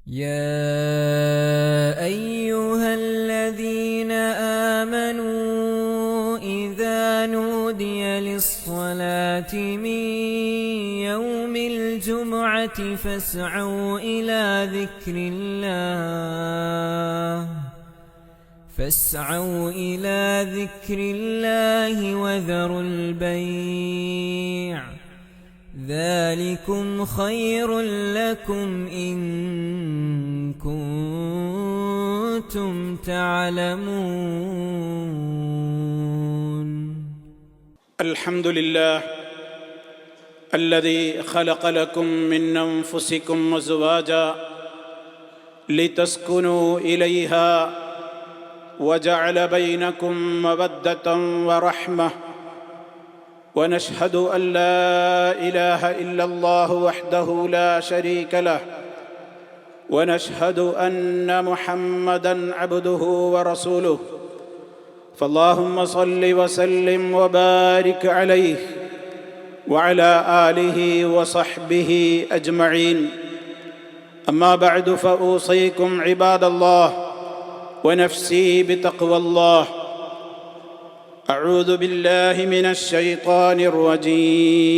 يا أيها الذين آمنوا إذا نودي للصلاة من يوم الجمعة فاسعوا إلى ذكر الله وذروا البيع ذلكم خير لكم إن كنتم تعلمون. الحمد لله الذي خلق لكم من أنفسكم أزواجا لتسكنوا إليها وجعل بينكم مودة ورحمة، ونشهد أن لا إله إلا الله وحده لا شريك له، ونشهد أن محمدًا عبده ورسوله، فاللهم صل وسلم وبارك عليه وعلى آله وصحبه أجمعين. أما بعد، فأوصيكم عباد الله ونفسي بتقوى الله. أعوذ بالله من الشيطان الرجيم.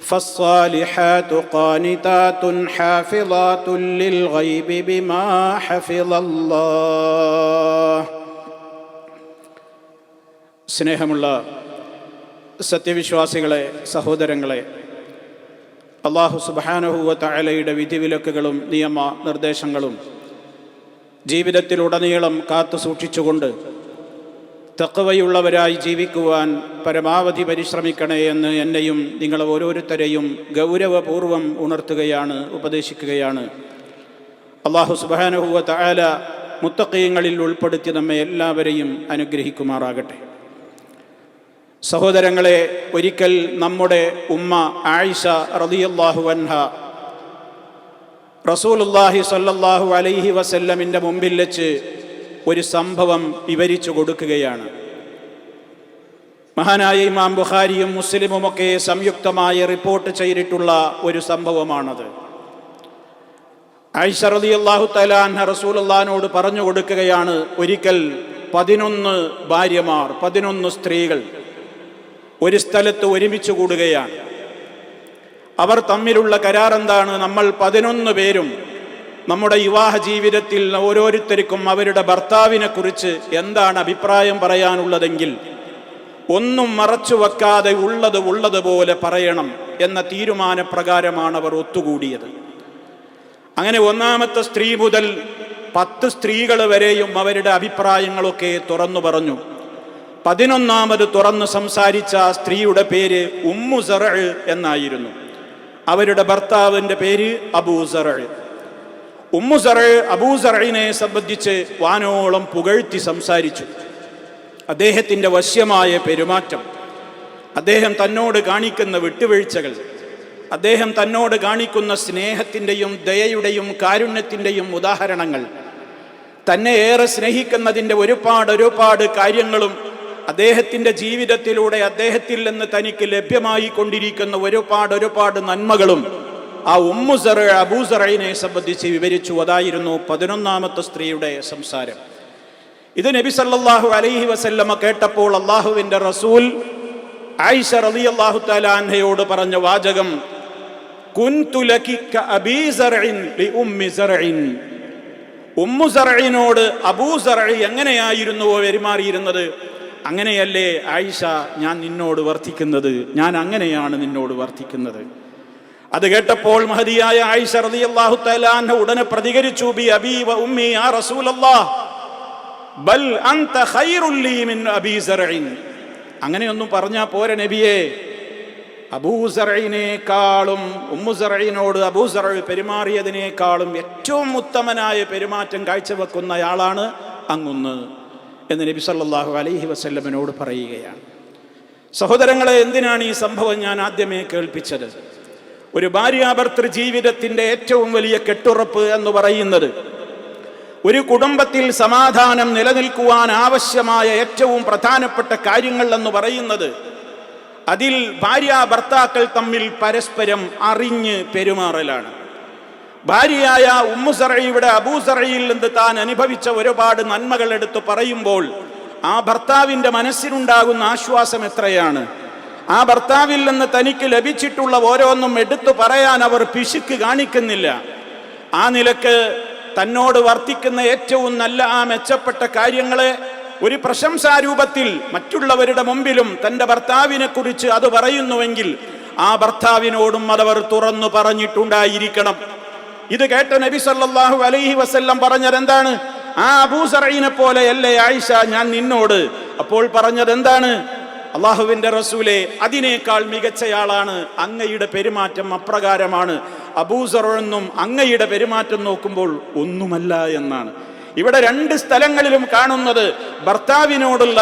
فالصالحات قانتات حافظات للغيب بما حفظ الله. സ്നേഹമുള്ള സത്യവിശ്വാസികളെ, സഹോദരങ്ങളെ, അല്ലാഹു സുബ്ഹാനഹു വ തആലയുടെ വിധിവിലക്കുകളും നിയമ നിർദ്ദേശങ്ങളും ജീവിതത്തിലുടനീളം കാത്തു സൂക്ഷിച്ചുകൊണ്ട് തഖ്വയുള്ളവരായി ജീവിക്കുവാൻ പരമാവധി പരിശ്രമിക്കണേ എന്ന് എന്നെയും നിങ്ങളെ ഓരോരുത്തരെയും ഗൗരവപൂർവ്വം ഉണർത്തുകയാണ്, ഉപദേശിക്കുകയാണ്. അല്ലാഹു സുബ്ഹാനഹു വ തആല മുത്തഖീങ്ങളിൽ ഉൾപ്പെടുത്തി നമ്മെ എല്ലാവരെയും അനുഗ്രഹിക്കുമാറാകട്ടെ. സഹോദരങ്ങളെ, ഒരിക്കൽ നമ്മുടെ ഉമ്മ ആയിഷ റളിയല്ലാഹു അൻഹ റസൂലുള്ളാഹി സ്വല്ലല്ലാഹു അലൈഹി വസല്ലമിൻ്റെ മുമ്പിൽ വെച്ച് ഒരു സംഭവം വിവരിച്ചു കൊടുക്കുകയാണ്. മഹാനായ ഇമാം ബുഖാരിയും മുസ്ലിമുമൊക്കെ സംയുക്തമായി റിപ്പോർട്ട് ചെയ്തിട്ടുള്ള ഒരു സംഭവമാണത്. ആയിഷ റളിയല്ലാഹു തആല അൻഹ റസൂലുള്ളാഹിനോട് പറഞ്ഞു കൊടുക്കുകയാണ്, ഒരിക്കൽ 11 ഭാര്യമാർ, 11 സ്ത്രീകൾ ഒരു സ്ഥലത്ത് ഒരുമിച്ച് കൂടുകയാണ്. അവർ തമ്മിലുള്ള കരാർ എന്താണ്? നമ്മൾ 11 പേരും നമ്മുടെ വിവാഹ ജീവിതത്തിൽ ഓരോരുത്തർക്കും അവരുടെ ഭർത്താവിനെ കുറിച്ച് എന്താണ് അഭിപ്രായം പറയാനുള്ളതെങ്കിൽ ഒന്നും മറച്ചു വെക്കാതെ ഉള്ളതുപോലെ പറയണം എന്ന തീരുമാനപ്രകാരമാണ് അവർ ഒത്തുകൂടിയത്. അങ്ങനെ 1ാമത്തെ സ്ത്രീ മുതൽ 10 സ്ത്രീകൾ വരെയും അവരുടെ അഭിപ്രായങ്ങളൊക്കെ തുറന്നു പറഞ്ഞു. 11ാമത് തുറന്നു സംസാരിച്ച ആ സ്ത്രീയുടെ പേര് ഉമ്മു സറഅ് എന്നായിരുന്നു. അവരുടെ ഭർത്താവിൻ്റെ പേര് അബൂ സറഅ്. ഉമ്മു സറഅ് അബൂ സറഇനെ സംബന്ധിച്ച് വാനോളം പുകഴ്ത്തി സംസാരിച്ചു. അദ്ദേഹത്തിൻ്റെ വശ്യമായ പെരുമാറ്റം, അദ്ദേഹം തന്നോട് കാണിക്കുന്ന വിട്ടുവീഴ്ചകൾ, അദ്ദേഹം തന്നോട് കാണിക്കുന്ന സ്നേഹത്തിൻ്റെയും ദയയുടെയും കാരുണ്യത്തിൻ്റെയും ഉദാഹരണങ്ങൾ, തന്നെ ഏറെ സ്നേഹിക്കുന്നതിൻ്റെ ഒരുപാട് കാര്യങ്ങളും അദ്ദേഹത്തിൻ്റെ ജീവിതത്തിലൂടെ അദ്ദേഹത്തിൽ നിന്ന് തനിക്ക് ലഭ്യമായി കൊണ്ടിരിക്കുന്ന ഒരുപാട് നന്മകളും ആ ഉമ്മു സറഅ് അബൂ സറഇനെ സംബന്ധിച്ച് വിവരിച്ചു. അതായിരുന്നു 11ാമത്തെ സ്ത്രീയുടെ സംസാരം. ഇത് നബി സല്ലല്ലാഹു അലൈഹി വസല്ലമ കേട്ടപ്പോൾ അല്ലാഹുവിൻ്റെ റസൂൽ ആയിഷ റളിയല്ലാഹു തആല അൻഹയോട് പറഞ്ഞ വാചകം, കുൻതു ലകി കഅബീ സറഇൻ ലിഉമ്മി സറഇൻ. ഉമ്മു സറഇനോട് അബൂ സറഇ എങ്ങനെയായിരുന്നുവോ പെരുമാറിയിരുന്നത്, അങ്ങനെയല്ലേ ആയിഷ ഞാൻ നിന്നോട് വർത്തിക്കുന്നത്, ഞാൻ അങ്ങനെയാണ് നിന്നോട് വർത്തിക്കുന്നത്. അത് കേട്ടപ്പോൾ മഹദിയായ ആയിഷ റളിയല്ലാഹു തആല അൻഹ ഉടനെ പ്രതികരിച്ചു, ബി അബീ വ ഉമ്മി യാ റസൂലല്ലാഹ് ബൽ അൻത ഖൈറുൽ ലീ മിൻ അബീ സറഇൻ. അങ്ങനെയൊന്നും പറഞ്ഞാ പോരെ നബിയേ, അബൂ സറഇനേക്കാളും ഉമ്മു സറഇനോട് അബൂ സറഅ് പെരുമാറിയതിനേക്കാളും ഏറ്റവും ഉത്തമനായ പെരുമാറ്റം കാഴ്ചവെക്കുന്നയാളാണ് അങ്ങുന്ന് എന്ന് നബി സല്ലല്ലാഹു അലൈഹി വസല്ലമിനോട് പറയുകയാണ്. സഹോദരങ്ങളെ, എന്തിനാണ് ഈ സംഭവം ഞാൻ ആദ്യമേ കേൾപ്പിച്ചത്? ഒരു ഭാര്യാഭർത്തൃ ജീവിതത്തിൻ്റെ ഏറ്റവും വലിയ കെട്ടുറപ്പ് എന്ന് പറയുന്നത്, ഒരു കുടുംബത്തിൽ സമാധാനം നിലനിൽക്കുവാൻ ആവശ്യമായ ഏറ്റവും പ്രധാനപ്പെട്ട കാര്യങ്ങൾ എന്ന് പറയുന്നത് അതിൽ ഭാര്യ ഭർത്താക്കൾ തമ്മിൽ പരസ്പരം അറിഞ്ഞ് പെരുമാറലാണ്. ഭാര്യയായ ഉമ്മു സറയുടെ അബൂ സറയിൽ നിന്ന് താൻ അനുഭവിച്ച ഒരുപാട് നന്മകൾ എടുത്തു പറയുമ്പോൾ ആ ഭർത്താവിന്റെ മനസ്സിനുണ്ടാകുന്ന ആശ്വാസം എത്രയാണ്. ആ ഭർത്താവിൽ നിന്ന് തനിക്ക് ലഭിച്ചിട്ടുള്ള ഓരോന്നും എടുത്തു പറയാൻ അവർ പിശുക്ക് കാണിക്കുന്നില്ല. ആ നിലക്ക് തന്നോട് വർത്തിക്കുന്ന ഏറ്റവും നല്ല ആ മെച്ചപ്പെട്ട കാര്യങ്ങളെ ഒരു പ്രശംസാരൂപത്തിൽ മറ്റുള്ളവരുടെ മുമ്പിലും തൻ്റെ ഭർത്താവിനെ കുറിച്ച് അത് പറയുന്നുവെങ്കിൽ ആ ഭർത്താവിനോടും അതവർ തുറന്നു പറഞ്ഞിട്ടുണ്ടായിരിക്കണം. ഇത് കേട്ട നബി സല്ലല്ലാഹു അലൈഹി വസല്ലം പറഞ്ഞത് എന്താണ്? ആ അബൂ സറീനെ പോലെയല്ലേ ആയിഷ ഞാൻ നിന്നോട്. അപ്പോൾ പറഞ്ഞത് എന്താണ്? അള്ളാഹുവിന്റെ റസൂലേ, അതിനേക്കാൾ മികച്ചയാളാണ്, അങ്ങയുടെ പെരുമാറ്റം അപ്രകാരമാണ്. അബൂ സറെന്നും അങ്ങയുടെ പെരുമാറ്റം നോക്കുമ്പോൾ ഒന്നുമല്ല എന്നാണ്. ഇവിടെ രണ്ട് സ്ഥലങ്ങളിലും കാണുന്നത് ഭർത്താവിനോടുള്ള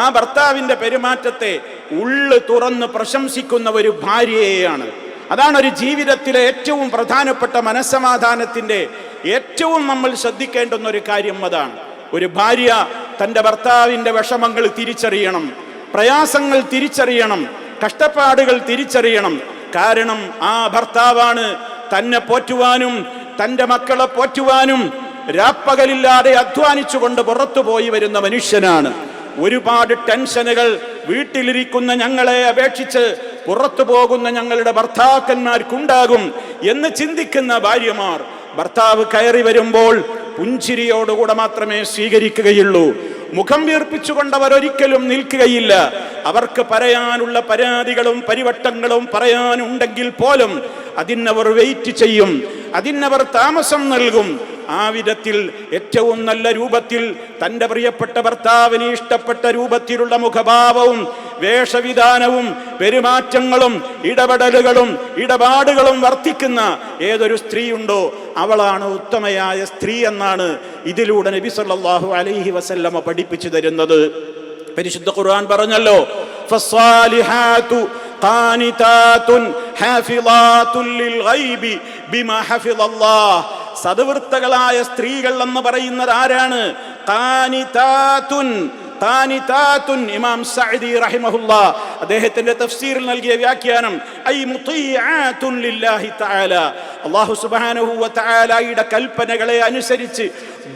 ആ ഭർത്താവിന്റെ പെരുമാറ്റത്തെ ഉള്ളു തുറന്ന് പ്രശംസിക്കുന്ന ഒരു ഭാര്യയെയാണ്. അതാണ് ഒരു ജീവിതത്തിലെ ഏറ്റവും പ്രധാനപ്പെട്ട മനസ്സമാധാനത്തിന്റെ ഏറ്റവും നമ്മൾ ശ്രദ്ധിക്കേണ്ടുന്ന ഒരു കാര്യം. അതാണ് ഒരു ഭാര്യ തൻ്റെ ഭർത്താവിന്റെ വിഷമങ്ങൾ തിരിച്ചറിയണം, പ്രയാസങ്ങൾ തിരിച്ചറിയണം, കഷ്ടപ്പാടുകൾ തിരിച്ചറിയണം. കാരണം ആ ഭർത്താവാണ് തന്നെ പോറ്റുവാനും തൻ്റെ മക്കളെ പോറ്റുവാനും രാപ്പകലില്ലാതെ അധ്വാനിച്ചുകൊണ്ട് പുറത്തു പോയി വരുന്ന മനുഷ്യനാണ്. ഒരുപാട് ടെൻഷനുകൾ വീട്ടിലിരിക്കുന്ന ഞങ്ങളെ അപേക്ഷിച്ച് പുറത്തു പോകുന്ന ഞങ്ങളുടെ ഭർത്താക്കന്മാർക്കുണ്ടാകും എന്ന് ചിന്തിക്കുന്ന ഭാര്യമാർ ഭർത്താവ് കയറി വരുമ്പോൾ പുഞ്ചിരിയോടുകൂടെ മാത്രമേ സ്വീകരിക്കുകയുള്ളൂ. മുഖം വീർപ്പിച്ചുകൊണ്ട് അവർ ഒരിക്കലും നിൽക്കുകയില്ല. അവർക്ക് പറയാനുള്ള പരാതികളും പരിവട്ടങ്ങളും പറയാനുണ്ടെങ്കിൽ പോലും അതിനവർ വെയിറ്റ് ചെയ്യും, അതിനവർ താമസം നൽകും. ആ വിധത്തിൽ ഏറ്റവും നല്ല രൂപത്തിൽ തൻ്റെ പ്രിയപ്പെട്ട ഭർത്താവിന് ഇഷ്ടപ്പെട്ട രൂപത്തിലുള്ള മുഖഭാവവും വേഷവിധാനവും പെരുമാറ്റങ്ങളും ഇടപെടലുകളും ഇടപാടുകളും വർത്തിക്കുന്ന ഏതൊരു സ്ത്രീയുണ്ടോ അവളാണ് ഉത്തമയായ സ്ത്രീ എന്നാണ് ഇതിലൂടെ നബി സല്ലല്ലാഹു അലൈഹി വസല്ലമ പഠിപ്പിച്ചു തരുന്നത്. പരിശുദ്ധ ഖുർആൻ പറഞ്ഞല്ലോ, ഫസ്സാലിഹാതു ഖാനിതാതുൻ ഹാഫിളാതുൽ ലിൽ ഗൈബി ബിമാ ഹഫിളല്ലാഹ്. സദ്വൃത്തകളായ സ്ത്രീകൾ എന്ന് പറയുന്നത് ആരാണ്? ഖാനിതാതുൻ. ഖാനിതാതുൻ ഇമാം സഅദി റഹിമഹുല്ലാഹ് അദ്ദേഹത്തിന്റെ തഫ്സീറിൽ നൽകിയ വ്യാഖ്യാനം ഐ മുതീആതുൻ ലില്ലാഹി തആല. അല്ലാഹു സുബ്ഹാനഹു വ തആലയുടെ കൽപ്പനകളെ അനുസരിച്ച്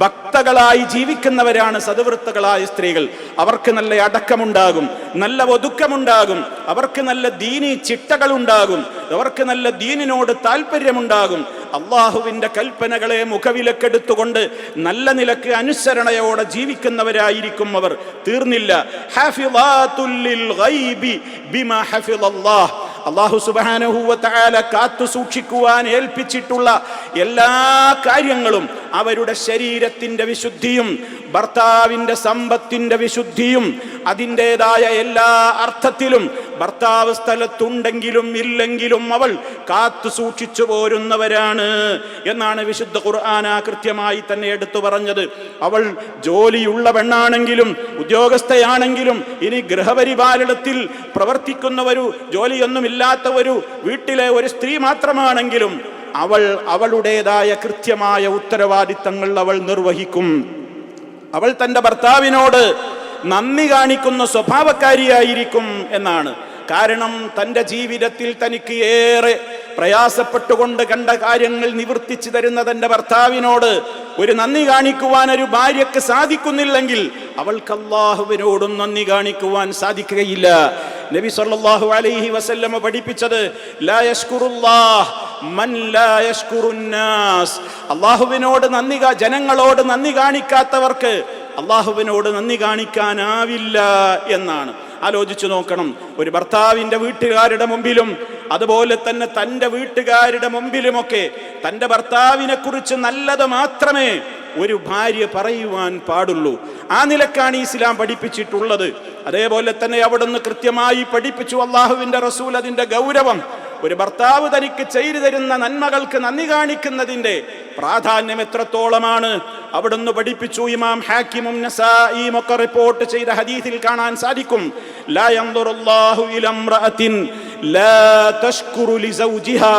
ഭക്തകളായി ജീവിക്കുന്നവരാണ് സദ്വൃത്തകളായ സ്ത്രീകൾ. അവർക്ക് നല്ല അടക്കമുണ്ടാകും, നല്ല ഒതുക്കമുണ്ടാകും, അവർക്ക് നല്ല ദീനി ചിട്ടകളുണ്ടാകും, അവർക്ക് നല്ല ദീനിനോട് താല്പര്യമുണ്ടാകും. അള്ളാഹുവിന്റെ കൽപ്പനകളെ മുഖവിലക്കെടുത്തുകൊണ്ട് നല്ല നിലക്ക് അനുസരണയോടെ ജീവിക്കുന്നവരായിരിക്കും അവർ. തീർന്നില്ല, ഹാഫിളാതുൽ ലിൽ ഗൈബി ബിമാ ഹഫിളല്ലാഹ്. അല്ലാഹു സുബ്ഹാനഹു വ തആല കാത്തു സൂക്ഷിക്കുവാൻ ഏൽപ്പിച്ചിട്ടുള്ള എല്ലാ കാര്യങ്ങളും അവരുടെ ശരീരത്തിന്റെ വിശുദ്ധിയും ഭർത്താവിന്റെ സമ്പത്തിന്റെ വിശുദ്ധിയും അതിൻ്റെതായ എല്ലാ അർത്ഥത്തിലും ഭർത്താവ് സ്ഥലത്തുണ്ടെങ്കിലും ഇല്ലെങ്കിലും അവൾ കാത്തു സൂക്ഷിച്ചു പോരുന്നവരാണ് എന്നാണ് വിശുദ്ധ ഖുർആൻ കൃത്യമായി തന്നെ എടുത്തു പറഞ്ഞത്. അവൾ ജോലിയുള്ള പെണ്ണാണെങ്കിലും ഉദ്യോഗസ്ഥയാണെങ്കിലും ഇനി ഗൃഹപരിപാലനത്തിൽ പ്രവർത്തിക്കുന്ന ഒരു ജോലിയൊന്നുമില്ലാത്ത ഒരു വീട്ടിലെ ഒരു സ്ത്രീ മാത്രമാണെങ്കിലും അവൾ അവളുടേതായ കൃത്യമായ ഉത്തരവാദിത്തങ്ങൾ അവൾ നിർവഹിക്കും. അവൾ തൻ്റെ ഭർത്താവിനോട് നന്ദി കാണിക്കുന്ന സ്വഭാവക്കാരിയായിരിക്കും എന്നാണ്. കാരണം തൻ്റെ ജീവിതത്തിൽ തനിക്ക് ഏറെ പ്രയാസപ്പെട്ടുകൊണ്ട് കണ്ട കാര്യങ്ങൾ നിവർത്തിച്ചു തരുന്ന തൻ്റെ ഭർത്താവിനോട് ഒരു നന്ദി കാണിക്കുവാൻ ഒരു ഭാര്യക്ക് സാധിക്കുന്നില്ലെങ്കിൽ അവൾക്ക് അല്ലാഹുവിനോടും നന്ദി കാണിക്കുവാൻ സാധിക്കുകയില്ല. നബി സല്ലല്ലാഹു അലൈഹി വസല്ലമ പഠിപ്പിച്ചത് ലാ യശ്കുറുല്ലാഹ് മൻ ലാ യശ്കുറുന്നാസ്. അല്ലാഹുവിനോട് ജനങ്ങളോട് നന്ദി കാണിക്കാത്തവർക്ക് അല്ലാഹുവിനോട് നന്ദി കാണിക്കാനാവില്ല എന്നാണ്. ആലോചിച്ചു നോക്കണം. ഒരു ഭർത്താവിൻ്റെ വീട്ടുകാരുടെ മുമ്പിലും അതുപോലെ തന്നെ തൻ്റെ വീട്ടുകാരുടെ മുമ്പിലുമൊക്കെ തൻ്റെ ഭർത്താവിനെ കുറിച്ച് നല്ലത് മാത്രമേ ഒരു ഭാര്യ പറയുവാൻ പാടുള്ളൂ. ആ നിലക്കാണ് ഇസ്ലാം പഠിപ്പിച്ചിട്ടുള്ളത്. അതേപോലെ തന്നെ അവിടുന്ന് കൃത്യമായി പഠിപ്പിച്ചു അല്ലാഹുവിൻ്റെ റസൂൽ അതിൻ്റെ ഗൗരവം. ഒരു ഭർത്താവ് തനിക്ക് ചെയ്തു തരുന്ന നന്മകൾക്ക് നന്ദി കാണിക്കുന്നതിൻ്റെ പ്രാധാന്യം എത്രത്തോളമാണ് അവിടുന്ന് പഠിപ്പിച്ചു. ഇമാം ഹാക്കിമും നസായിയും ഒക്കെ റിപ്പോർട്ട് ചെയ്ത ഹദീസിൽ കാണാൻ സാധിക്കും, ലാ യൻദുറുല്ലാഹു ഇലാ ഇംറഅത്തിൻ ലാ തഷ്കുറു ലിസൗജിഹാ,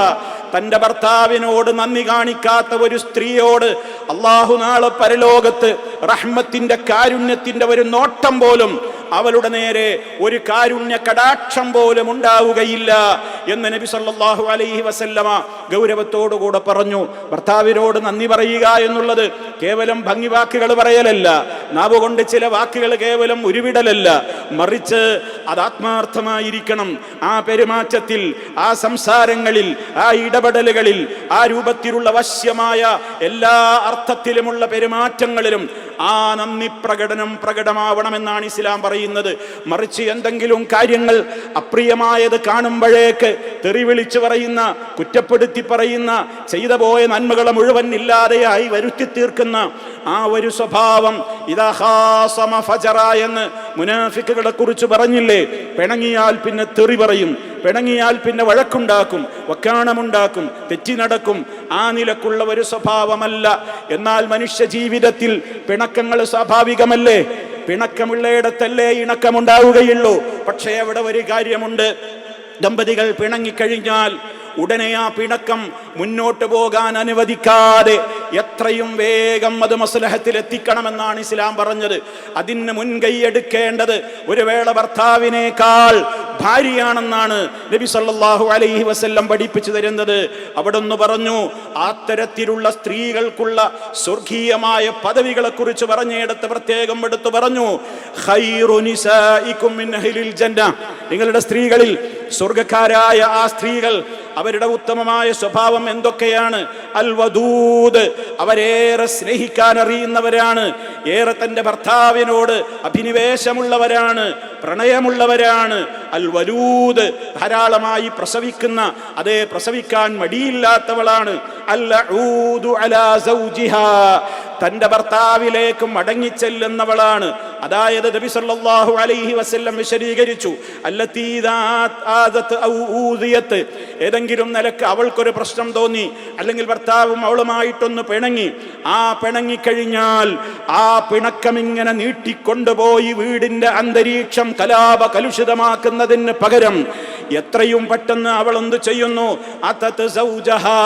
തന്റെ ഭർത്താവിനോട് നന്ദി കാണിക്കാത്ത ഒരു സ്ത്രീയോട് അല്ലാഹു നാളെ പരലോകത്ത് റഹ്മത്തിന്റെ കാരുണ്യത്തിന്റെ ഒരു നോട്ടം പോലും, അവളുടെ നേരെ ഒരു കാരുണ്യ കടാക്ഷം പോലും ഉണ്ടാവുകയില്ല എന്ന് നബി സല്ലല്ലാഹു അലൈഹി വസല്ലമ ഗൗരവത്തോടുകൂടെ പറഞ്ഞു. ഭർത്താവിനോട് നന്ദി പറയുക എന്നുള്ളത് കേവലം ഭംഗി വാക്കുകൾ പറയലല്ല, നാവുകൊണ്ട് ചില വാക്കുകൾ കേവലം ഉരുവിടലല്ല, മറിച്ച് അത് ആത്മാർത്ഥമായിരിക്കണം. ആ പെരുമാറ്റത്തിൽ, ആ സംസാരങ്ങളിൽ, ആ ഇടപെടലുകളിൽ, ആ രൂപത്തിലുള്ള വശ്യമായ എല്ലാ അർത്ഥത്തിലുമുള്ള പെരുമാറ്റങ്ങളിലും ആ നന്ദി പ്രകടമാവണമെന്നാണ് ഇസ്ലാം പറയുന്നത്. മറിച്ച് എന്തെങ്കിലും കാര്യങ്ങൾ അപ്രിയമായത് കാണുമ്പോഴേക്ക് തെറി വിളിച്ചു പറയുന്ന, കുറ്റപ്പെടുത്തി പറയുന്ന, ചെയ്തു പോയ നന്മകളെ മുഴുവൻ ഇല്ലാതെയായി വരുത്തി തീർക്കുന്ന ആ ഒരു സ്വഭാവം ഇദാ ഖാസമ ഫജറ എന്ന് മുനാഫിക്കുകളെ കുറിച്ച് പറഞ്ഞില്ലേ. പിണങ്ങിയാൽ പിന്നെ തെറി പറയും, പിണങ്ങിയാൽ പിന്നെ വഴക്കുണ്ടാക്കും, വക്കാണമുണ്ടാക്കും, തെറ്റി നടക്കും. ആ നിലക്കുള്ള ഒരു സ്വഭാവമല്ല. എന്നാൽ മനുഷ്യ ജീവിതത്തിൽ പിണക്കങ്ങൾ സ്വാഭാവികമല്ലേ? പിണക്കമുള്ളയിടത്തല്ലേ ഇണക്കമുണ്ടാവുകയുള്ളൂ. പക്ഷേ അവിടെ ഒരു കാര്യമുണ്ട്, ദമ്പതികൾ പിണങ്ങിക്കഴിഞ്ഞാൽ ഉടനെ ആ പിണക്കം മുന്നോട്ട് പോകാൻ അനുവദിക്കാതെ എത്രയും വേഗം അത് മസ്ലഹത്തിൽ എത്തിക്കണമെന്നാണ് ഇസ്ലാം പറഞ്ഞത്. അതിന് മുൻകൈ എടുക്കേണ്ടത് ഒരു വേള ഭർത്താവിനേക്കാൾ ഭാര്യയാണെന്നാണ് നബി സല്ലല്ലാഹു അലൈഹി വസല്ലം പഠിപ്പിച്ചു തരുന്നത്. അവിടുന്ന് പറഞ്ഞു, അത്തരത്തിലുള്ള സ്ത്രീകൾക്കുള്ള സ്വർഗീയമായ പദവികളെ കുറിച്ച് പറഞ്ഞിടത്ത് പ്രത്യേകം എടുത്തു പറഞ്ഞു, ഖൈറു നിസാഇകും മിൻ അഹ്ലിൽ ജന്ന, നിങ്ങളുടെ സ്ത്രീകളിൽ സ്വർഗക്കാരായ ആ സ്ത്രീകൾ അവരുടെ ഉത്തമമായ സ്വഭാവം എന്തൊക്കെയാണ്? അൽ വദൂദ്, അവരേറെ സ്നേഹിക്കാൻ അറിയുന്നവരാണ്, ഏറെ തന്റെ ഭർത്താവിനോട് അഭിനിവേശമുള്ളവരാണ്, പ്രണയമുള്ളവരാണ്. അൽ വലൂദ്, ധാരാളമായി പ്രസവിക്കുന്ന, അതേ പ്രസവിക്കാൻ മടിയില്ലാത്തവളാണ്. അൽ അഊദു അലാ സൗജിഹാ, തന്റെ ഭർത്താവിലേക്ക് മടങ്ങിച്ചെല്ലുന്നവളാണ്. അതായത് നബി സല്ലല്ലാഹു അലൈഹി വസല്ലം വിശദീകരിച്ചു, അല്ലതീ ആദത് ഔ ഊദിയത്, ഏതെങ്കിലും നിലക്ക് അവൾക്കൊരു പ്രശ്നം തോന്നി, അല്ലെങ്കിൽ ഭർത്താവും അവളുമായിട്ടൊന്ന് പിണങ്ങി, ആ പിണങ്ങിക്കഴിഞ്ഞാൽ ആ പിണക്കം ഇങ്ങനെ നീട്ടിക്കൊണ്ടുപോയി വീടിന്റെ അന്തരീക്ഷം കലാപ കലുഷിതമാക്കുന്നതിന് പകരം എത്രയും പെട്ടെന്ന് അവൾ എന്ത് ചെയ്യുന്നു? അതത് സൗജഹാ,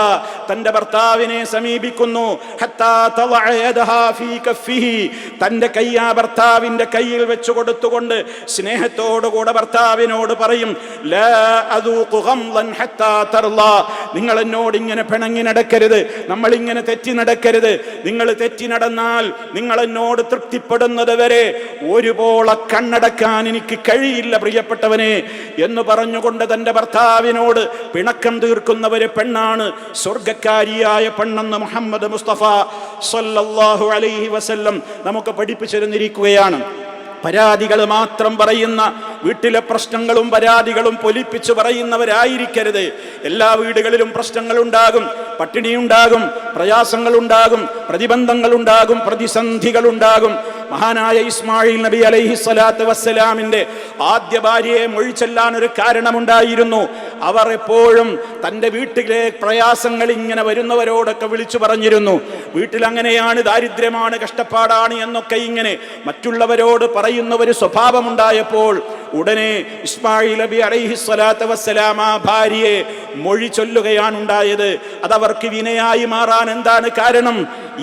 തന്റെ ഭർത്താവിനെ സമീപിക്കുന്നു. ഹത്താ തളഅ യദഹാ ഫീ കഫിഹി, തന്റെ കൈ ആ ഭർത്താവിന്റെ കയ്യിൽ വെച്ചു കൊടുത്തുകൊണ്ട് സ്നേഹത്തോടുകൂടെ ഭർത്താവിനോട് പറയും, ലാ അദൂഖു ഗംളൻ ഹത്താ തർളാ, നിങ്ങൾ എന്നോട് ഇങ്ങനെ പിണങ്ങി നടക്കരുത്, നമ്മൾ ഇങ്ങനെ തെറ്റി നടക്കരുത്. നിങ്ങൾ തെറ്റി നടന്നാൽ നിങ്ങൾ എന്നോട് തൃപ്തിപ്പെടുന്നത് വരെ ഒരുപോലെ കണ്ണടക്കാൻ എനിക്ക് കഴിയില്ല പ്രിയപ്പെട്ടവനെ എന്ന് പറഞ്ഞുകൊണ്ട് തന്റെ ഭർത്താവിനോട് പിണക്കം തീർക്കുന്നവരെ പെണ്ണാണ് സ്വർഗക്കാരിയായ പെണ്ണെന്ന് മുഹമ്മദ് മുസ്തഫ സല്ലല്ലാഹു അലൈഹി വസല്ലം നമുക്ക് പഠിപ്പിച്ചിരുന്നിരിക്കുകയാണ്. പരാതികൾ മാത്രം പറയുന്ന, വീട്ടിലെ പ്രശ്നങ്ങളും പരാതികളും പൊലിപ്പിച്ചു പറയുന്നവരായിരിക്കരുത്. എല്ലാ വീടുകളിലും പ്രശ്നങ്ങളുണ്ടാകും, പട്ടിണിയുണ്ടാകും, പ്രയാസങ്ങളുണ്ടാകും, പ്രതിബന്ധങ്ങളുണ്ടാകും, പ്രതിസന്ധികളുണ്ടാകും. മഹാനായ ഇസ്മായിൽ നബി അലൈഹി സ്വലാത്തു വസ്സലാമിന്റെ ആദ്യ ഭാര്യയെ മൊഴിച്ചൊല്ലാൻ ഒരു കാരണമുണ്ടായിരുന്നു. അവർ എപ്പോഴും തൻ്റെ വീട്ടിലെ പ്രയാസങ്ങൾ ഇങ്ങനെ വരുന്നവരോടൊക്കെ വിളിച്ചു പറഞ്ഞിരുന്നു. വീട്ടിൽ അങ്ങനെയാണ്, ദാരിദ്ര്യമാണ്, കഷ്ടപ്പാടാണ് എന്നൊക്കെ ഇങ്ങനെ മറ്റുള്ളവരോട് പറയുന്ന ഒരു സ്വഭാവമുണ്ടായപ്പോൾ ഉടനെ ഇസ്മായിൽ നബി അലൈഹി സ്വലാത്തു വസ്സലാം ആ ഭാര്യയെ മൊഴി ചൊല്ലുകയാണ് ഉണ്ടായത്. അതവർക്ക് വിനയായി മാറാൻ എന്താണ് കാരണം?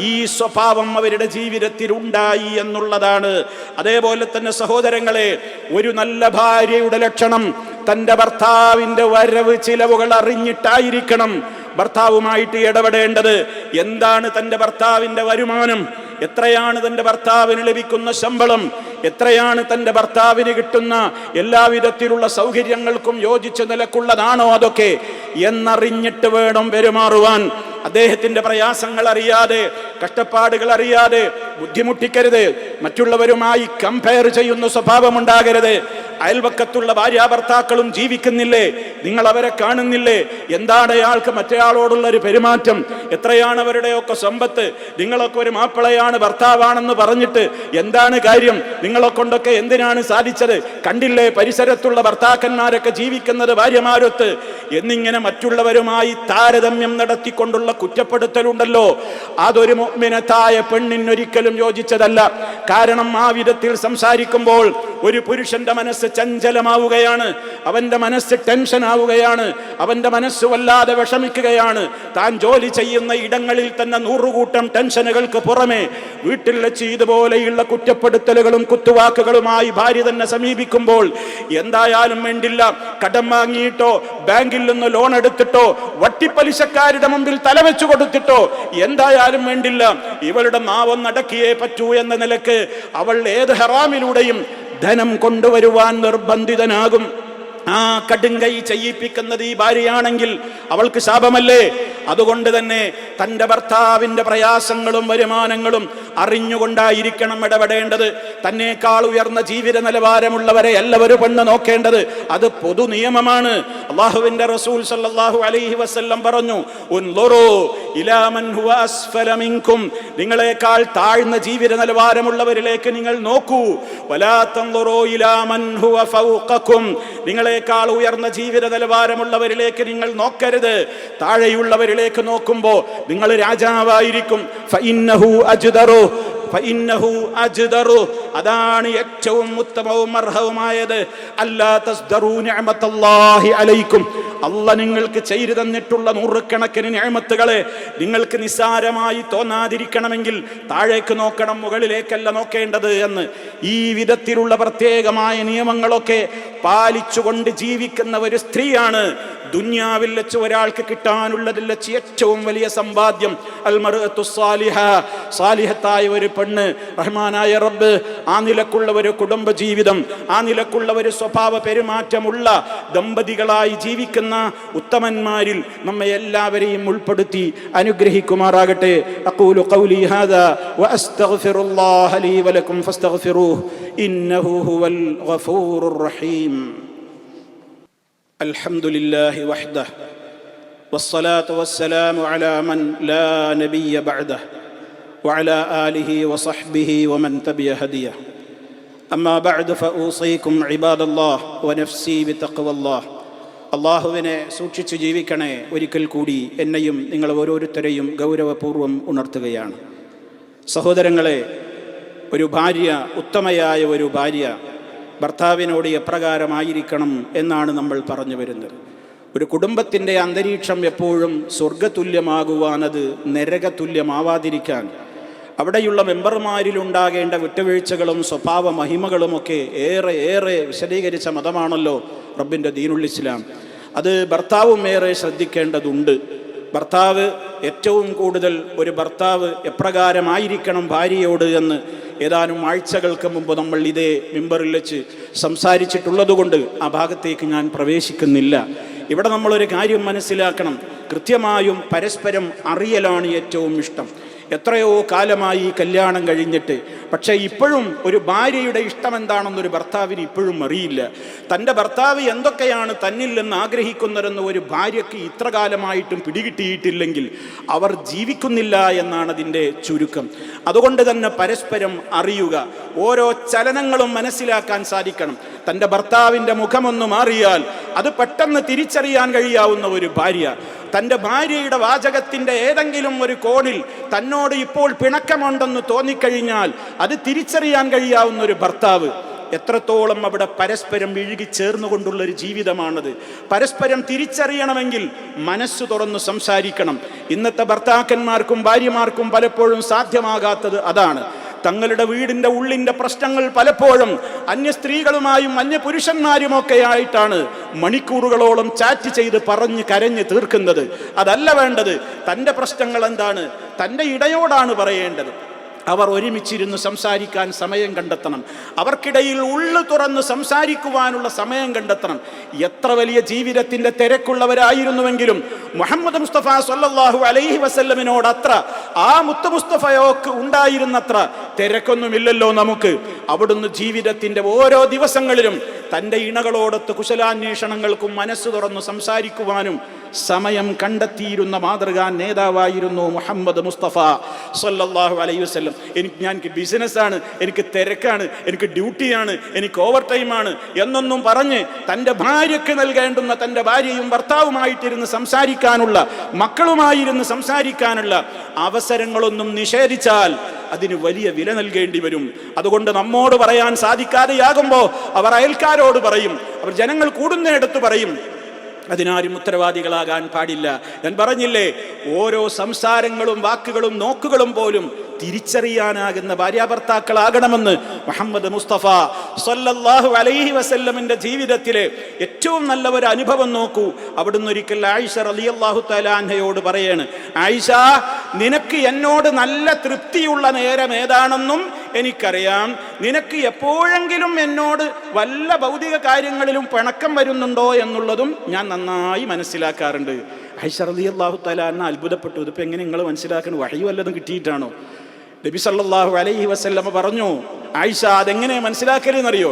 ഈ സ്വഭാവം അവരുടെ ജീവിതത്തിൽ ഉണ്ടായി എന്നുള്ളതാണ്. അതേപോലെ തന്നെ സഹോദരങ്ങളെ, ഒരു നല്ല ഭാര്യയുടെ ലക്ഷണം തൻ്റെ ഭർത്താവിൻ്റെ വരവ് ചിലവുകൾ അറിഞ്ഞിട്ടായിരിക്കണം ഭർത്താവുമായിട്ട് ഇടപെടേണ്ടത്. എന്താണ് തൻ്റെ ഭർത്താവിൻ്റെ വരുമാനം, എത്രയാണ് തൻ്റെ ഭർത്താവിന് ലഭിക്കുന്ന ശമ്പളം, എത്രയാണ് തൻ്റെ ഭർത്താവിന് കിട്ടുന്ന എല്ലാവിധത്തിലുള്ള സൗകര്യങ്ങൾക്കും യോജിച്ച നിലക്കുള്ളതാണോ അതൊക്കെ എന്നറിഞ്ഞിട്ട് വേണം പെരുമാറുവാൻ. അദ്ദേഹത്തിൻ്റെ പ്രയാസങ്ങൾ അറിയാതെ, കഷ്ടപ്പാടുകൾ അറിയാതെ ബുദ്ധിമുട്ടിക്കരുത്. മറ്റുള്ളവരുമായി കമ്പയർ ചെയ്യുന്ന സ്വഭാവമുണ്ടാകരുത്. അയൽവക്കത്തുള്ള ഭാര്യാഭർത്താക്കളും ജീവിക്കുന്നില്ലേ? നിങ്ങൾ അവരെ കാണുന്നില്ലേ? എന്താണ് അയാൾക്ക് മറ്റേയാളോടുള്ള ഒരു പെരുമാറ്റം? എത്രയാണ് അവരുടെയൊക്കെ സമ്പത്ത്? നിങ്ങളൊക്കെ ഒരു മാപ്പിളയാണ്, ഭർത്താവാണെന്ന് പറഞ്ഞിട്ട് എന്താണ് കാര്യം? നിങ്ങളെ കൊണ്ടൊക്കെ എന്തിനാണ് സാധിച്ചത്? കണ്ടില്ലേ പരിസരത്തുള്ള ഭർത്താക്കന്മാരൊക്കെ ജീവിക്കുന്നത് ഭാര്യമാരൊത്ത് എന്നിങ്ങനെ മറ്റുള്ളവരുമായി താരതമ്യം നടത്തിക്കൊണ്ടുള്ള കുറ്റപ്പെടുത്തലുണ്ടല്ലോ, അതൊരു മുഅ്മിനത്തായ പെണ്ണിനൊരിക്കലും യോജിച്ചതല്ല. കാരണം ആ വിധത്തിൽ സംസാരിക്കുമ്പോൾ ഒരു പുരുഷന്റെ മനസ്സ് ചഞ്ചലമാവുകയാണ്, അവന്റെ മനസ്സ് ടെൻഷൻ ആവുകയാണ്, അവന്റെ മനസ്സ് വല്ലാതെ വിഷമിക്കുകയാണ്. താൻ ജോലി ചെയ്യുന്ന ഇടങ്ങളിൽ തന്നെ 100 കൂട്ടം ടെൻഷനുകൾക്ക് പുറമെ വീട്ടിൽ വെച്ച് ഇതുപോലെയുള്ള കുറ്റപ്പെടുത്തലുകളും കുത്തുവാക്കുകളുമായി ഭാര്യ തന്നെ സമീപിക്കുമ്പോൾ എന്തായാലും വേണ്ടില്ല, കടം വാങ്ങിയിട്ടോ ബാങ്കിൽ നിന്ന് ലോൺ എടുത്തിട്ടോ വട്ടിപ്പലിശക്കാരുടെ മുമ്പിൽ തലവെച്ചു കൊടുത്തിട്ടോ എന്തായാലും വേണ്ടില്ല, ഇവളുടെ നാവൊന്നടക്കിയേ പറ്റൂ എന്ന നിലക്ക് അവൾ ഏത് ഹറാമിലൂടെയും ധനം കൊണ്ടുവരുവാൻ നിർബന്ധിതനാകും. ആ കടുങ്കൈ ചെയ്യിപ്പിക്കുന്നത് ഈ ഭാര്യയാണെങ്കിൽ അവൾക്ക് ശാപമല്ലേ? അതുകൊണ്ട് തന്നെ തൻ്റെ ഭർത്താവിൻ്റെ പ്രയാസങ്ങളും വരുമാനങ്ങളും അറിഞ്ഞുകൊണ്ടായിരിക്കണം ഇടപെടേണ്ടത്. തന്നേക്കാൾ ഉയർന്ന ജീവിത നിലവാരമുള്ളവരെ എല്ലാവരും പെണ്ണ് നോക്കേണ്ടത്. അത് പൊതു നിയമമാണ്. അല്ലാഹുവിൻ്റെ റസൂൽ സല്ലല്ലാഹു അലൈഹി വസല്ലം പറഞ്ഞു, ഉൻളുറൂ ഇലാ മൻ ഹുവ അസ്ഫല മിൻകും, നിങ്ങളെക്കാൾ താഴ്ന്ന ജീവിത നിലവാരമുള്ളവരിലേക്ക് നിങ്ങൾ നോക്കൂ. വലാ തൻളുറൂ ഇലാ മൻ ഹുവ ഫൗഖകും, നിങ്ങളെക്കാൾ ഉയർന്ന ജീവിത നിലവാരമുള്ളവരിലേക്ക് നിങ്ങൾ നോക്കരുത്. താഴെയുള്ളവരിലേക്ക് നോക്കുമ്പോൾ നിങ്ങൾ രാജാവായിരിക്കും. ഫഇന്നഹു അജ്ദറു, അതാണ് ഏറ്റവും ഉത്തമവും അർഹവുമായത്. അല്ലാ തസ്ദറൂ നിഅമത്തല്ലാഹി അലൈക്കും, അല്ലാഹ് നിങ്ങൾക്ക് ചെയ്തു തന്നിട്ടുള്ള 100 കണക്കിന് നിഅമത്തുകളെ നിങ്ങൾക്ക് നിസ്സാരമായി തോന്നാതിരിക്കണമെങ്കിൽ താഴേക്ക് നോക്കണം, മുകളിലേക്കല്ല നോക്കേണ്ടത് എന്ന്. ഈ വിധത്തിലുള്ള പ്രത്യേകമായ നിയമങ്ങളൊക്കെ പാലിച്ചുകൊണ്ട് ജീവിക്കുന്ന ഒരു സ്ത്രീയാണ് ദുനിയാവിൽ വെച്ച് ഒരാൾക്ക് കിട്ടാനുള്ളതിൽ വെച്ച് ഏറ്റവും വലിയ സമ്പാദ്യം. അൽ മർഅത്തു സാലിഹ, സാലിഹത്തായ ഒരു പെണ്ണ്. റഹ്മാനായ റബ്ബ് ആ നിലക്കുള്ള ഒരു കുടുംബ ജീവിതം, ആ നിലക്കുള്ള ഒരു സ്വഭാവ പെരുമാറ്റമുള്ള ദമ്പതികളായി ജീവിക്കുന്ന ഉത്തമന്മാരിൽ നമ്മെ എല്ലാവരെയും ഉൾപ്പെടുത്തി അനുഗ്രഹിക്കുമാറാകട്ടെ. അഖൂലു ഖൗലി ഹാദാ വഅസ്തഗ്ഫിറുല്ലാഹ ലീ വലക്കും ഫസ്തഗ്ഫിറൂഹു ഇന്നഹു ഹുവൽ ഗഫൂറുർ റഹീം. അൽഹംദുലില്ലാഹി വഹ്ദഹു വസ്സലാത്തു വസ്സലാമു അലാ മൻ ലാ നബിയ്യ ബഅദഹു വഅലാ ആലിഹി വസഹ്ബിഹി വമൻ തബിഅ ഹദിയഹു. അമ്മാ ബഅദു ഫഊസീകും ഇബാദല്ലാഹ് വനഫ്സി ബിതഖ്വല്ലാഹ്. അല്ലാഹുവിനെ സൂക്ഷിച്ച് ജീവിക്കണേ. ഒരിക്കൽ കൂടി എന്നെയും നിങ്ങൾ ഓരോരുത്തരെയും ഗൗരവപൂർവ്വം ഉണർത്തുകയാണ്. സഹോദരങ്ങളെ, ഒരു ഭാര്യ, ഉത്തമയായ ഒരു ഭാര്യ ഭർത്താവിനോട് എപ്രകാരമായിരിക്കണം എന്നാണ് നമ്മൾ പറഞ്ഞു വരുന്നത്. ഒരു കുടുംബത്തിൻ്റെ അന്തരീക്ഷം എപ്പോഴും സ്വർഗതുല്യമാകുവാൻ, അത് നരകതുല്യമാവാതിരിക്കാൻ അവിടെയുള്ള മെമ്പർമാരിലുണ്ടാകേണ്ട വിട്ടുവീഴ്ചകളും സ്വഭാവ മഹിമകളുമൊക്കെ ഏറെ വിശദീകരിച്ച മതമാണല്ലോ റബ്ബിൻ്റെ ദീനുൽ ഇസ്ലാം. അത് ഭർത്താവും ഏറെ ശ്രദ്ധിക്കേണ്ടതുണ്ട്. ഭർത്താവ് ഏറ്റവും കൂടുതൽ ഒരു ഭർത്താവ് എപ്രകാരമായിരിക്കണം ഭാര്യയോട് എന്ന് ഏതാനും ആഴ്ചകൾക്ക് മുമ്പ് നമ്മൾ ഇതേ മിമ്പറിൽ വെച്ച് സംസാരിച്ചിട്ടുള്ളതുകൊണ്ട് ആ ഭാഗത്തേക്ക് ഞാൻ പ്രവേശിക്കുന്നില്ല. ഇവിടെ നമ്മളൊരു കാര്യം മനസ്സിലാക്കണം. കൃത്യമായും പരസ്പരം അറിയലാണ് ഏറ്റവും ഇഷ്ടം. എത്രയോ കാലമായി കല്യാണം കഴിഞ്ഞിട്ട്, പക്ഷേ ഇപ്പോഴും ഒരു ഭാര്യയുടെ ഇഷ്ടം എന്താണെന്നൊരു ഭർത്താവിന് ഇപ്പോഴും അറിയില്ല. തൻ്റെ ഭർത്താവ് എന്തൊക്കെയാണ് തന്നിൽ നിന്ന് ആഗ്രഹിക്കുന്നതെന്ന് ഒരു ഭാര്യയ്ക്ക് ഇത്ര കാലമായിട്ടും പിടികിട്ടിയിട്ടില്ലെങ്കിൽ അവർ ജീവിക്കുന്നില്ല എന്നാണ് അതിൻ്റെ ചുരുക്കം. അതുകൊണ്ട് തന്നെ പരസ്പരം അറിയുക, ഓരോ ചലനങ്ങളും മനസ്സിലാക്കാൻ സാധിക്കണം. തൻ്റെ ഭർത്താവിൻ്റെ മുഖമൊന്നു മാറിയാൽ അത് പെട്ടെന്ന് തിരിച്ചറിയാൻ കഴിയാവുന്ന ഒരു ഭാര്യ, തൻ്റെ ഭാര്യയുടെ വാചകത്തിൻ്റെ ഏതെങ്കിലും ഒരു കോണിൽ തന്നോട് ഇപ്പോൾ പിണക്കമുണ്ടെന്ന് തോന്നിക്കഴിഞ്ഞാൽ അത് തിരിച്ചറിയാൻ കഴിയാവുന്ന ഒരു ഭർത്താവ്, എത്രത്തോളം അവിടെ പരസ്പരം ഇഴുകി ചേർന്നുകൊണ്ടുള്ളൊരു ജീവിതമാണത്. പരസ്പരം തിരിച്ചറിയണമെങ്കിൽ മനസ്സ് തുറന്ന് സംസാരിക്കണം. ഇന്നത്തെ ഭർത്താക്കന്മാർക്കും ഭാര്യമാർക്കും പലപ്പോഴും സാധ്യമാകാത്തത് അതാണ്. തങ്ങളുടെ വീടിൻ്റെ ഉള്ളിൻ്റെ പ്രശ്നങ്ങൾ പലപ്പോഴും അന്യ സ്ത്രീകളുമായും അന്യ പുരുഷന്മാരുമൊക്കെ ആയിട്ടാണ് മണിക്കൂറുകളോളം ചാറ്റ് ചെയ്ത് പറഞ്ഞ് കരഞ്ഞ് തീർക്കുന്നത്. അതല്ല വേണ്ടത്. തൻ്റെ പ്രശ്നങ്ങൾ എന്താണ് തൻ്റെ ഇടയോടാണ് പറയേണ്ടത്. അവർ ഒരുമിച്ചിരുന്ന് സംസാരിക്കാൻ സമയം കണ്ടെത്തണം. അവർക്കിടയിൽ ഉള്ളു തുറന്ന് സംസാരിക്കുവാനുള്ള സമയം കണ്ടെത്തണം. എത്ര വലിയ ജീവിതത്തിൻ്റെ തിരക്കുള്ളവരായിരുന്നുവെങ്കിലും മുഹമ്മദ് മുസ്തഫ സല്ലല്ലാഹു അലൈഹി വസല്ലമിനോട് അത്ര, ആ മുത്ത് മുസ്തഫയോക്ക് ഉണ്ടായിരുന്നത്ര തിരക്കൊന്നുമില്ലല്ലോ നമുക്ക്. അവിടുന്ന് ജീവിതത്തിൻ്റെ ഓരോ ദിവസങ്ങളിലും തൻ്റെ ഇണകളോടൊത്ത് കുശലാന്വേഷണങ്ങൾക്കും മനസ്സ് തുറന്ന് സംസാരിക്കുവാനും സമയം കണ്ടെത്തിയിരുന്ന മാതൃകാ നേതാവായിരുന്നു മുഹമ്മദ് മുസ്തഫ സല്ലല്ലാഹു അലൈഹി വസല്ലം. എനിക്ക് ബിസിനസ്സാണ്, എനിക്ക് തിരക്കാണ്, എനിക്ക് ഡ്യൂട്ടിയാണ്, എനിക്ക് ഓവർ ടൈമാണ് എന്നൊന്നും പറഞ്ഞ് തൻ്റെ ഭാര്യയ്ക്ക് നൽകേണ്ടുന്ന, തൻ്റെ ഭാര്യയും ഭർത്താവുമായിട്ടിരുന്ന് സംസാരിക്കാനുള്ള, മക്കളുമായിരുന്ന് സംസാരിക്കാനുള്ള അവസരങ്ങളൊന്നും നിഷേധിച്ചാൽ അതിന് വലിയ വില നൽകേണ്ടി വരും. അതുകൊണ്ട് നമ്മോട് പറയാൻ സാധിക്കാതെയാകുമ്പോൾ അവർ അയൽക്കാരോട് പറയും, അവർ ജനങ്ങൾ കൂടുന്നിടത്ത് പറയും. അതിനാരും ഉത്തരവാദികളാകാൻ പാടില്ല. ഞാൻ പറഞ്ഞില്ലേ, ഓരോ സംസാരങ്ങളും വാക്കുകളും നോക്കുകളും പോലും തിരിച്ചറിയാനാകുന്ന ഭാര്യാഭർത്താക്കളാകണമെന്ന് മുഹമ്മദ് മുസ്തഫ സല്ലല്ലാഹു അലൈഹി വസല്ലമിന്റെ ജീവിതത്തിലെ ഏറ്റവും നല്ല ഒരു അനുഭവം നോക്കൂ. അവിടുന്ന് ഒരിക്കൽ ആയിഷ റളിയല്ലാഹു തആല അൻഹയോട് പറയാണ്, ആയിഷ, നിനക്ക് എന്നോട് നല്ല തൃപ്തിയുള്ള നേരം ഏതാണെന്നും എനിക്കറിയാം. നിനക്ക് എപ്പോഴെങ്കിലും എന്നോട് വല്ല ഭൗതിക കാര്യങ്ങളിലും പിണക്കം വരുന്നുണ്ടോ എന്നുള്ളതും ഞാൻ നന്നായി മനസ്സിലാക്കാറുണ്ട്. ആയിഷ റളിയല്ലാഹു തആല അൻഹ അത്ഭുതപ്പെട്ടു. ഇതിപ്പോൾ എങ്ങനെ നിങ്ങൾ മനസ്സിലാക്കണം? വഹി വല്ലതും കിട്ടിയിട്ടാണോ? നബി സല്ലല്ലാഹു അലൈഹി വസല്ലമ പറഞ്ഞു, ആയിഷ, അതെങ്ങനെ മനസ്സിലാക്കലെന്നറിയോ?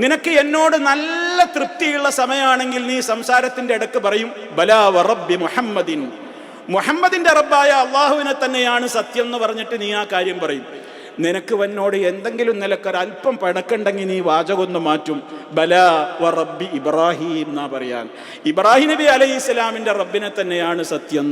നിനക്ക് എന്നോട് നല്ല തൃപ്തിയുള്ള സമയമാണെങ്കിൽ നീ സംസാരത്തിന്റെ ഇടക്ക് പറയും, ബലാ വറബ്ബി മുഹമ്മദിൻ, മുഹമ്മദിന്റെ റബ്ബായ അള്ളാഹുവിനെ തന്നെയാണ് സത്യം എന്ന് പറഞ്ഞിട്ട് നീ ആ കാര്യം പറയും. നിനക്ക് എന്നോട് എന്തെങ്കിലും നിലക്കൊരൽപ്പം പിണക്കുണ്ടെങ്കിൽ നീ വാചകൊന്ന് മാറ്റും, ബലാ വറബ്ബി ഇബ്രാഹിം എന്നാ പറയാൻ. ഇബ്രാഹിം നബി അലൈഹി ഇസ്ലാമിന്റെ റബ്ബിനെ തന്നെയാണ് സത്യം.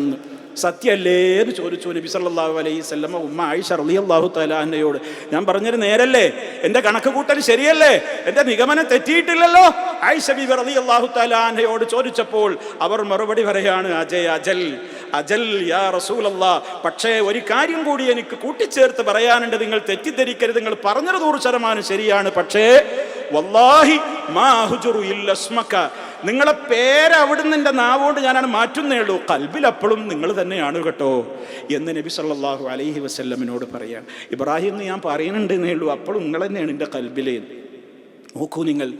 സത്യമല്ലേ എന്ന് ചോദിച്ചു നബി സല്ലല്ലാഹു അലൈഹി വസല്ലം ഉമ്മ ആയിഷ റളിയല്ലാഹു തആല അൻഹയോട്. ഞാൻ പറഞ്ഞത് നേരല്ലേ? എൻ്റെ കണക്ക് കൂട്ടൽ ശരിയല്ലേ? എൻ്റെ നിഗമനം തെറ്റിയിട്ടില്ലല്ലോ? ആയിഷ ബിബി റളിയല്ലാഹു തആല അൻഹയോട് ചോദിച്ചപ്പോൾ അവർ മറുപടി പറയാണ്, അജൽ അജൽ യാ റസൂലല്ലാഹ്, പക്ഷേ ഒരു കാര്യം കൂടി എനിക്ക് കൂട്ടിച്ചേർത്ത് പറയാനുണ്ട്. നിങ്ങൾ തെറ്റിദ്ധരിക്കരുത്, നിങ്ങൾ പറഞ്ഞത് 100% ശരിയാണ്. പക്ഷേ വല്ലാഹി മാ ഹുജുറു ഇല്ല സ്മക, നിങ്ങളെ പേര് അവിടുന്ന് എൻ്റെ നാവുകൊണ്ട് ഞാനാണ് മാറ്റുന്നേ ഉള്ളൂ, കൽബിൽ അപ്പോഴും നിങ്ങൾ തന്നെയാണ് കേട്ടോ എന്ന് നബി സല്ലല്ലാഹു അലൈഹി വസല്ലമിനോട് പറയാൻ. ഇബ്രാഹിം എന്ന് ഞാൻ പറയുന്നുണ്ടെന്നേ ഉള്ളൂ, അപ്പോഴും നിങ്ങൾ തന്നെയാണ് എൻ്റെ കൽബിലേ. നോക്കൂ, നിങ്ങൾ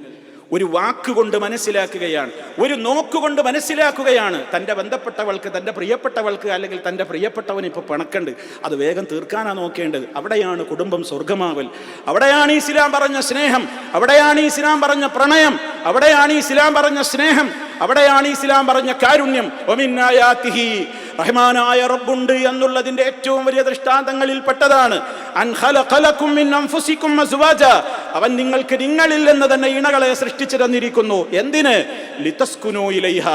ഒരു വാക്കുകൊണ്ട് മനസ്സിലാക്കുകയാണ്, ഒരു നോക്കുകൊണ്ട് മനസ്സിലാക്കുകയാണ്. തൻ്റെ ബന്ധപ്പെട്ടവൾക്ക്, തൻ്റെ പ്രിയപ്പെട്ടവൾക്ക് അല്ലെങ്കിൽ തൻ്റെ പ്രിയപ്പെട്ടവന് ഇപ്പോൾ പിണക്കുണ്ട്, അത് വേഗം തീർക്കാനാണ് നോക്കേണ്ടത്. അവിടെയാണ് കുടുംബം സ്വർഗമാവൽ. അവിടെയാണ് ഇസ്ലാം പറഞ്ഞ സ്നേഹം, അവിടെയാണ് ഇസ്ലാം പറഞ്ഞ പ്രണയം, അവിടെയാണ് ഇസ്ലാം പറഞ്ഞ സ്നേഹം, അവിടെയാണ് ഇസ്ലാം പറഞ്ഞ കാരുണ്യം. വമിന്നായാതിഹി, റഹ്മാനായ റബ്ബുണ്ട് എന്നുള്ളതിൻ്റെ ഏറ്റവും വലിയ ദൃഷ്ടാന്തങ്ങളിൽ പെട്ടതാണ് അൻ ഖലഖലകും മിൻ അൻഫുസികും അസ്വാജ, അവൻ നിങ്ങൾക്ക് നിങ്ങളിൽ നിന്ന് തന്നെ ഇണകളെ സൃഷ്ടിച്ചു തന്നിരിക്കുന്നു. എന്തിന്? ലിതസ്കുനൂ ഇലൈഹ,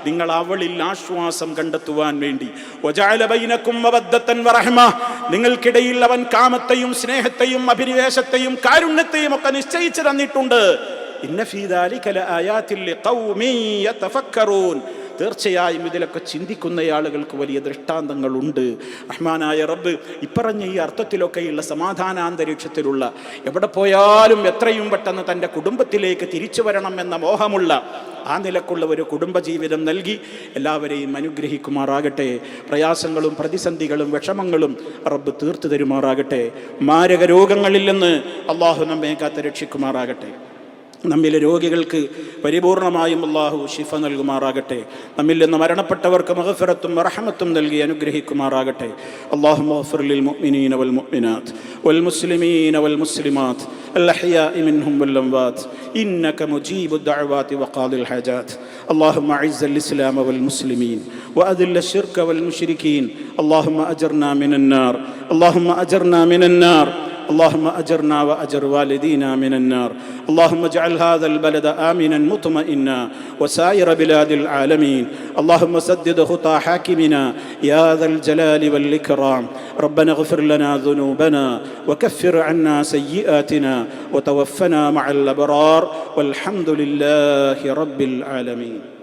നിങ്ങൾ അവളിൽ ആശ്വാസം കണ്ടെത്തുവാൻ വേണ്ടി. വജഅല ബൈനകും മവദ്ദതൻ വറഹ്മ, നിങ്ങൾക്കിടയിൽ അവൻ കാമത്തെയും സ്നേഹത്തെയും അഭിനിവേശത്തെയും കാരുണ്യത്തെയും ഒക്കെ നിശ്ചയിച്ചു തന്നിട്ടുണ്ട്. ഇന്ന ഫീ ദാലിക ലആയാതിൻ ലിഖൗമിൻ യതഫക്കറൂൻ, തീർച്ചയായും ഇതിലൊക്കെ ചിന്തിക്കുന്ന ആളുകൾക്ക് വലിയ ദൃഷ്ടാന്തങ്ങളുണ്ട്. റഹ്മാനായ റബ്ബ് ഇപ്പറഞ്ഞ ഈ അർത്ഥത്തിലൊക്കെയുള്ള സമാധാനാന്തരീക്ഷത്തിലുള്ള, എവിടെ പോയാലും എത്രയും പെട്ടെന്ന് തൻ്റെ കുടുംബത്തിലേക്ക് തിരിച്ചു വരണം എന്ന മോഹമുള്ള ആ നിലക്കുള്ള ഒരു കുടുംബജീവിതം നൽകി എല്ലാവരെയും അനുഗ്രഹിക്കുമാറാകട്ടെ. പ്രയാസങ്ങളും പ്രതിസന്ധികളും വിഷമങ്ങളും റബ്ബ് തീർത്തു തരുമാറാകട്ടെ. മാരക രോഗങ്ങളിൽ നിന്ന് അള്ളാഹു നമ്മെ കാത്ത് രക്ഷിക്കുമാറാകട്ടെ. നമ്മിലെ രോഗികൾക്ക് പരിപൂർണമായും അല്ലാഹു ശിഫ നൽകുമാറാകട്ടെ. നമ്മിൽ നിന്ന് മരണപ്പെട്ടവർക്ക് മഗ്ഫിറത്തും റഹ്മത്തും നൽകി അനുഗ്രഹിക്കുമാറാകട്ടെ. അല്ലാഹുമ്മ ഗ്ഫിർ ലിൽ മുഅ്മിനീന വൽ മുഅ്മിനാത്ത് വൽ മുസ്ലിമീന വൽ മുസ്ലിമാത്ത് الأحياء منهم والأموات إنك مجيب الدعوات وقاضي الحاجات. اللهم أعز الإسلام والمسلمين وأذل الشرك والمشركين. اللهم أجرنا من النار، اللهم أجرنا من النار، اللهم أجرنا وأجر والدينا من النار. اللهم اجعل هذا البلد آمنا مطمئنا وسائر بلاد العالمين. اللهم سدد خطى حاكمنا يا ذا الجلال والإكرام. ربنا اغفر لنا ذنوبنا وكفر عنا سيئاتنا وتوفنا مع الأبرار والحمد لله رب العالمين.